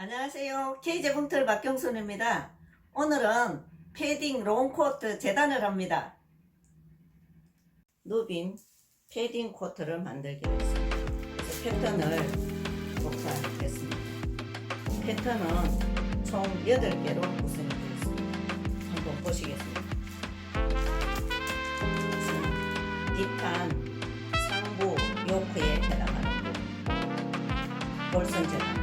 안녕하세요. K제공틀 박경순입니다. 오늘은 패딩 롱코트 재단을 합니다. 누빈 패딩 코트를 만들기 위해서 패턴을 복사했습니다. 패턴은 총 8개로 구성이 되어 있습니다. 한번 보시겠습니다. 뒷판 상부 요크에 해당하는 부분 골선 재단을,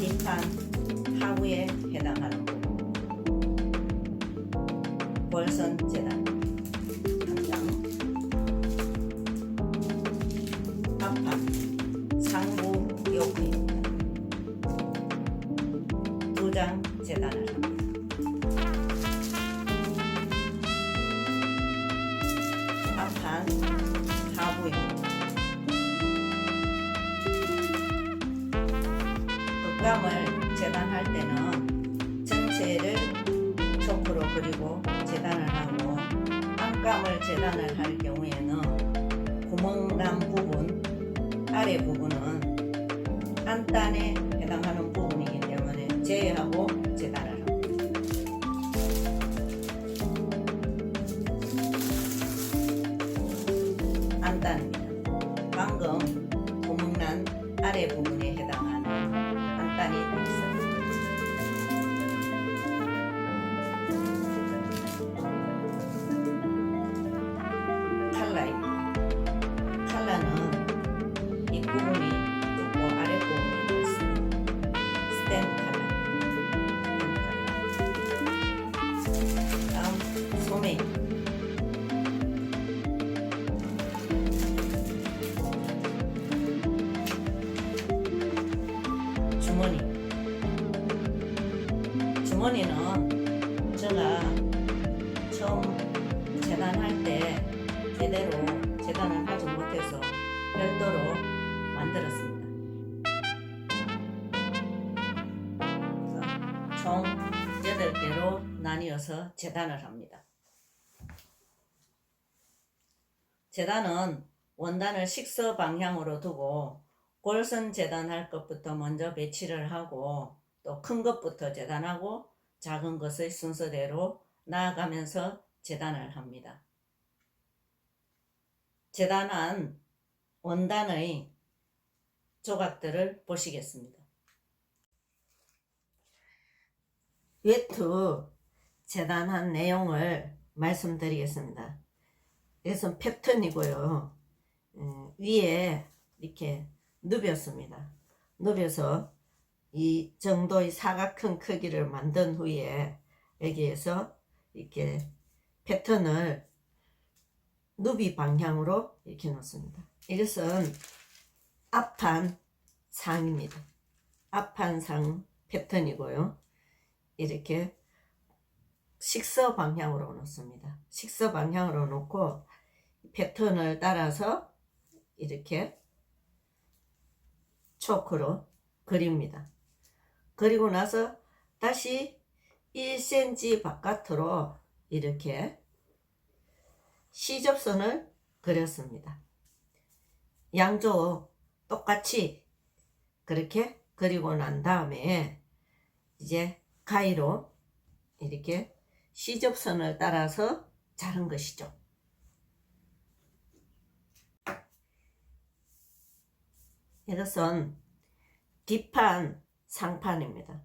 뒷판 하부에 해당하는 부분 골선 재단 한 장, 앞판 상부 요크입니다. 2장 재단을 합니다. 앞판 하부입니다. 흑감을 재단할 때는 전체를 초크로 그리고 재단을 하고, 안감을 재단을 할 경우에는 구멍난 부분, 아래 부분은 안단에 해당하는 부분이기 때문에 제외하고 재단을 합니다. 안단입니다. 방금 구멍난 아래 부분에 해당하는 안단이 있습니다. 칼라입니다. 칼라는 이 부분이 좁고 아래 부분이 있습니다. 스탠 칼라. 다음 소매. 주머니. 주머니는 제가 처음 재단할 때 제대로 재단을 하지 못해서 별도로 만들었습니다. 그래서 총 8개로 나뉘어서 재단을 합니다. 재단은 원단을 식서 방향으로 두고 골선 재단할 것부터 먼저 배치를 하고, 또 큰 것부터 재단하고 작은 것의 순서대로 나아가면서 재단을 합니다. 재단한 원단의 조각들을 보시겠습니다. 외투 재단한 내용을 말씀드리겠습니다. 이것은 패턴이고요. 위에 이렇게 누볐습니다. 누벼서 이 정도의 사각형 크기를 만든 후에 여기에서 이렇게 패턴을 누비 방향으로 이렇게 놓습니다. 이것은 앞판 상입니다. 앞판 상 패턴이고요. 이렇게 식서 방향으로 놓습니다. 식서 방향으로 놓고 패턴을 따라서 이렇게 초크로 그립니다. 그리고 나서 다시 1cm 바깥으로 이렇게 시접선을 그렸습니다. 양쪽 똑같이 그렇게 그리고 난 다음에 이제 가위로 이렇게 시접선을 따라서 자른 것이죠. 이것은 뒷판 상판입니다.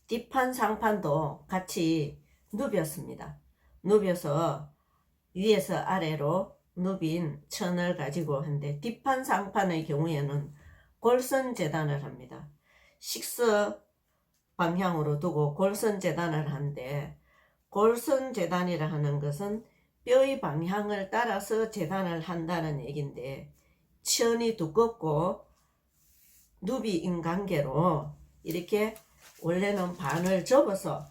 뒷판 상판도 같이 누볐습니다. 누벼서 위에서 아래로 누빈 천을 가지고 한데, 뒷판 상판의 경우에는 골선 재단을 합니다. 식서 방향으로 두고 골선 재단을 하는데, 골선 재단이라 하는 것은 뼈의 방향을 따라서 재단을 한다는 얘기인데, 천이 두껍고 누비인 관계로 이렇게 원래는 반을 접어서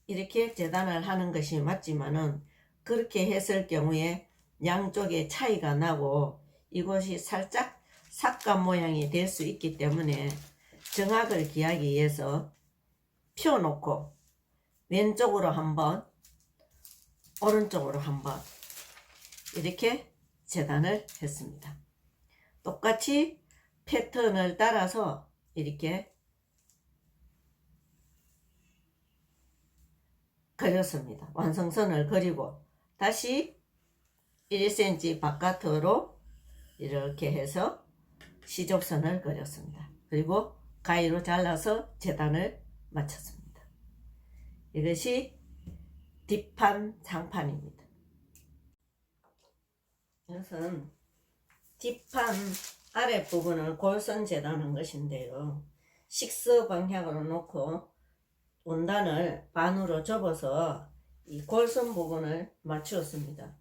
이렇게 재단을 하는 것이 맞지만은, 그렇게 했을 경우에 양쪽에 차이가 나고 이곳이 살짝 삭감 모양이 될 수 있기 때문에 정확을 기하기 위해서 펴놓고 왼쪽으로 한번 오른쪽으로 한번 이렇게 재단을 했습니다. 똑같이 패턴을 따라서 이렇게 그렸습니다. 완성선을 그리고 다시 1cm 바깥으로 이렇게 해서 시접선을 그렸습니다. 그리고 가위로 잘라서 재단을 마쳤습니다. 이것이 뒷판 상판입니다. 이것은 뒷판 아랫부분을 골선 재단한 것인데요. 식스 방향으로 놓고 원단을 반으로 접어서 이 골선 부분을 맞추었습니다.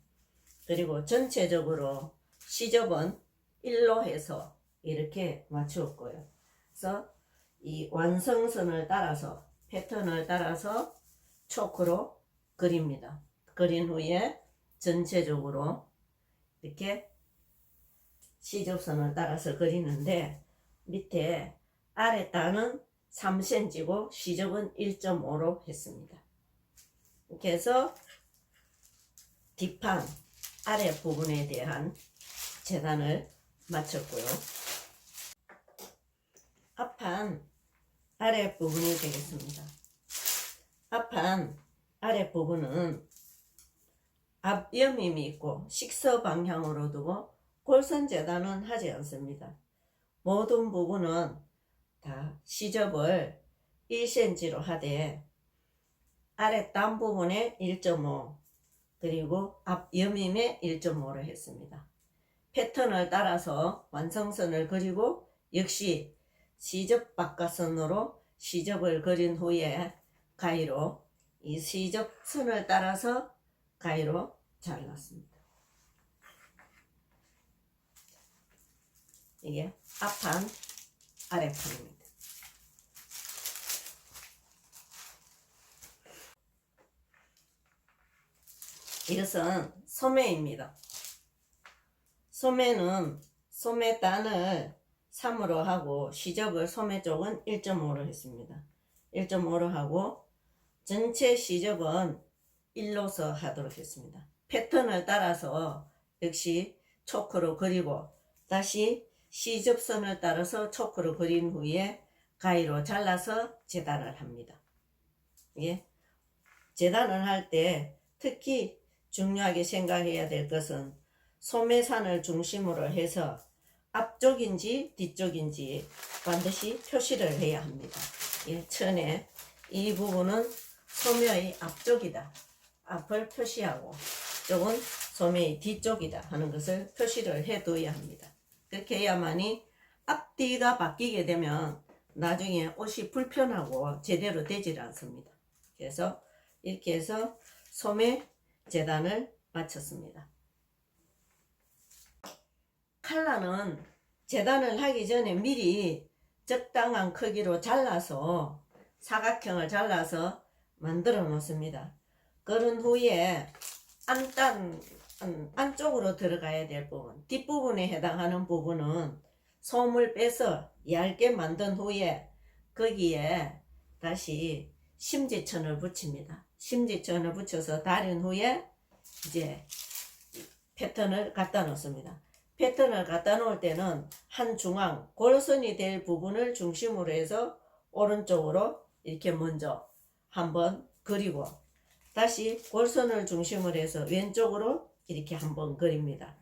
그리고 전체적으로 시접은 1로 해서 이렇게 맞추었고요. 그래서 이 완성선을 따라서 패턴을 따라서 초크로 그립니다. 그린 후에 전체적으로 이렇게 시접선을 따라서 그리는데 밑에 아래 단은 3cm고 시접은 1.5로 했습니다. 이렇게 해서 뒷판 아래 부분에 대한 재단을 마쳤고요. 앞판 아래 부분이 되겠습니다. 앞판 아래 부분은 앞여밈이 있고 식서 방향으로 두고 골선 재단은 하지 않습니다. 모든 부분은 다 시접을 1cm로 하되 아래 단 부분에 1.5 그리고 앞 여밈에 1.5로 했습니다. 패턴을 따라서 완성선을 그리고 역시 시접 바깥선으로 시접을 그린 후에 가위로 이 시접선을 따라서 가위로 잘랐습니다. 이게 앞판 아랫판입니다. 이것은 소매입니다. 소매는 소매단을 3으로 하고 시접을 소매 쪽은 1.5로 했습니다. 1.5로 하고 전체 시접은 1로서 하도록 했습니다. 패턴을 따라서 역시 초크로 그리고 다시 시접선을 따라서 초크로 그린 후에 가위로 잘라서 재단을 합니다. 예. 재단을 할 때 특히 중요하게 생각해야 될 것은 소매산을 중심으로 해서 앞쪽인지 뒤쪽인지 반드시 표시를 해야 합니다. 예, 천에 이 부분은 소매의 앞쪽이다. 앞을 표시하고 쪽은 소매의 뒤쪽이다 하는 것을 표시를 해둬야 합니다. 그렇게 해야만이 앞뒤가 바뀌게 되면 나중에 옷이 불편하고 제대로 되질 않습니다. 그래서 이렇게 해서 소매 재단을 마쳤습니다. 칼라는 재단을 하기 전에 미리 적당한 크기로 잘라서 사각형을 잘라서 만들어 놓습니다. 그런 후에 안쪽으로 들어가야 될 부분, 뒷부분에 해당하는 부분은 솜을 빼서 얇게 만든 후에 거기에 다시 심지천을 붙입니다. 심지천을 붙여서 다린 후에 이제 패턴을 갖다 놓습니다. 패턴을 갖다 놓을 때는 한 중앙 골선이 될 부분을 중심으로 해서 오른쪽으로 이렇게 먼저 한번 그리고 다시 골선을 중심으로 해서 왼쪽으로 이렇게 한번 그립니다.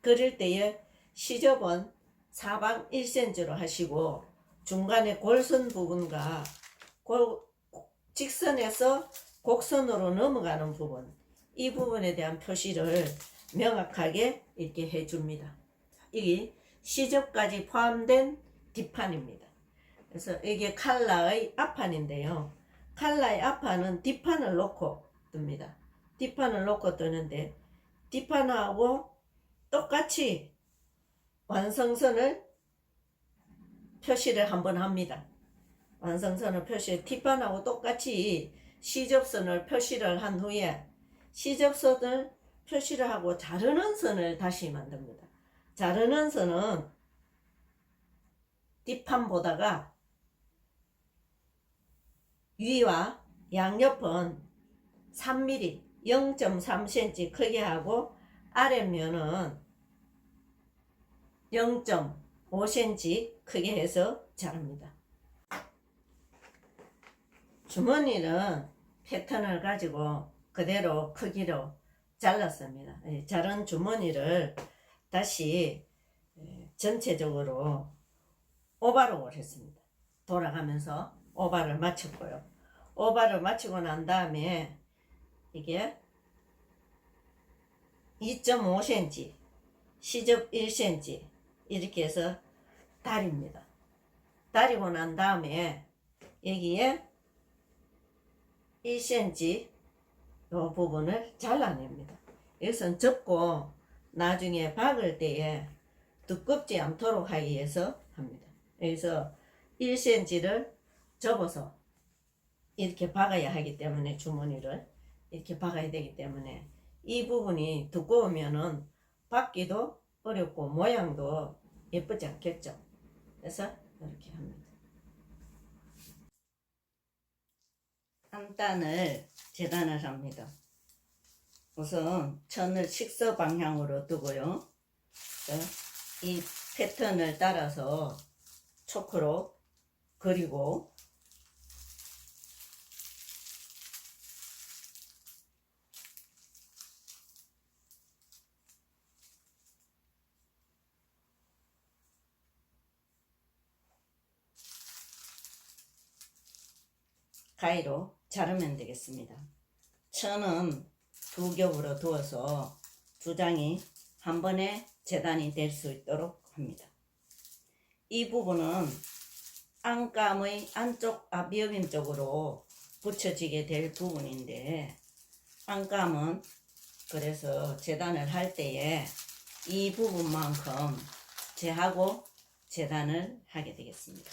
그릴 때에 시접은 사방 1cm로 하시고 중간에 골선 부분과 직선에서 곡선으로 넘어가는 부분, 이 부분에 대한 표시를 명확하게 이렇게 해줍니다. 이게 시접까지 포함된 뒷판입니다. 그래서 이게 칼라의 앞판인데요. 칼라의 앞판은 뒷판을 놓고 뜹니다. 뒷판을 놓고 뜨는데 뒷판하고 똑같이 완성선을 표시를 한번 합니다. 완성선을 표시, 뒷판하고 똑같이 시접선을 표시를 한 후에 시접선을 표시를 하고 자르는 선을 다시 만듭니다. 자르는 선은 뒷판보다가 위와 양옆은 3mm, 0.3cm 크게 하고 아랫면은 0.5 5cm 크게 해서 자릅니다. 주머니는 패턴을 가지고 그대로 크기로 잘랐습니다. 자른 주머니를 다시 전체적으로 오바록을 했습니다. 돌아가면서 오바를 마쳤고요. 오바를 마치고 난 다음에 이게 2.5cm, 시접 1cm 이렇게 해서 다립니다. 다리고 난 다음에 여기에 1cm 이 부분을 잘라냅니다. 이것은 접고 나중에 박을 때에 두껍지 않도록 하기 위해서 합니다. 여기서 1cm를 접어서 이렇게 박아야 하기 때문에 주머니를 이렇게 박아야 되기 때문에 이 부분이 두꺼우면은 박기도 어렵고 모양도 예쁘지 않겠죠. 그래서 이렇게 합니다. 안단을 재단을 합니다. 우선 천을 식서 방향으로 두고요. 이 패턴을 따라서 초크로 그리고 가위로 자르면 되겠습니다. 천은 두 겹으로 두어서 두 장이 한 번에 재단이 될 수 있도록 합니다. 이 부분은 안감의 안쪽 앞여빔 쪽으로 붙여지게 될 부분인데 안감은 그래서 재단을 할 때에 이 부분만큼 재하고 재단을 하게 되겠습니다.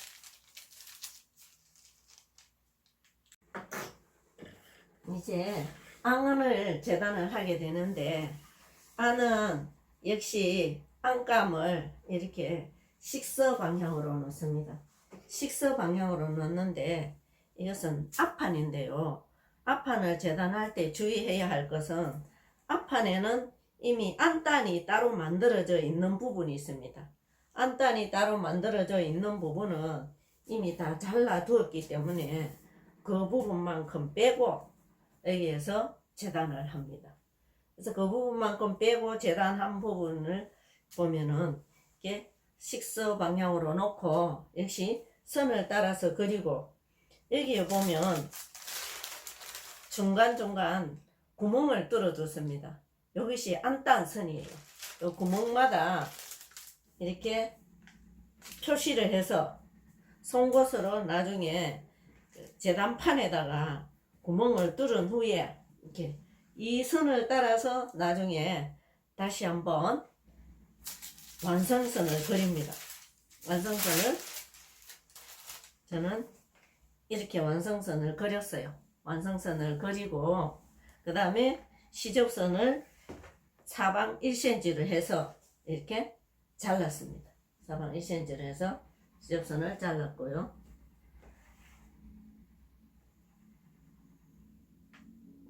이제 안을 재단을 하게 되는데 안은 역시 안감을 이렇게 식서 방향으로 놓습니다. 식서 방향으로 놓는데 이것은 앞판인데요. 앞판을 재단할 때 주의해야 할 것은 앞판에는 이미 안단이 따로 만들어져 있는 부분이 있습니다. 안단이 따로 만들어져 있는 부분은 이미 다 잘라 두었기 때문에 그 부분만큼 빼고 여기에서 재단을 합니다. 그래서 그 부분만큼 빼고 재단한 부분을 보면은 이렇게 식서 방향으로 놓고 역시 선을 따라서 그리고 여기에 보면 중간중간 구멍을 뚫어 줬습니다. 이것이 안단선이에요. 이 구멍마다 이렇게 표시를 해서 송곳으로 나중에 재단판에다가 구멍을 뚫은 후에 이렇게 이 선을 따라서 나중에 다시 한번 완성선을 그립니다. 완성선을 저는 이렇게 완성선을 그렸어요. 완성선을 그리고 그 다음에 시접선을 사방 1cm를 해서 이렇게 잘랐습니다. 사방 1cm를 해서 시접선을 잘랐고요.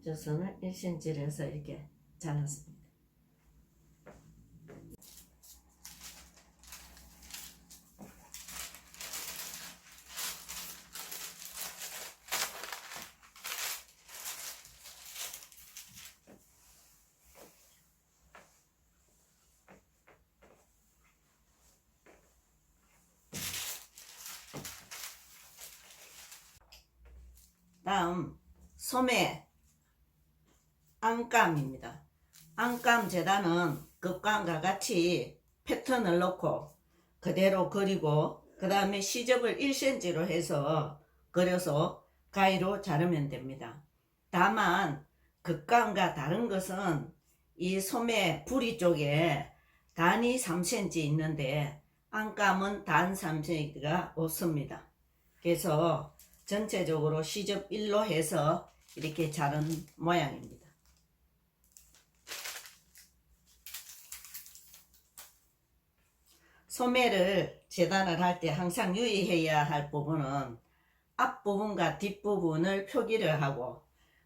시접선을 1cm를 해서 이렇게 잘랐습니다. 다음 소매 안감입니다. 안감 재단은 끝감과 같이 패턴을 넣고 그대로 그리고 그 다음에 시접을 1cm로 해서 그려서 가위로 자르면 됩니다. 다만 끝감과 다른 것은 이 소매 부리 쪽에 단이 3cm 있는데 안감은 단 3cm가 없습니다. 그래서 전체적으로 시접 1로 해서 이렇게 자른 모양입니다. 소매를 재단을 할 때 항상 유의해야 할 부분은 앞부분과 뒷부분을 표기를 하고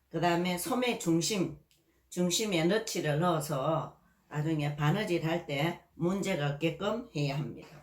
그 다음에 소매 중심에 너치를 넣어서 나중에 바느질 할 때 문제가 없게끔 해야 합니다.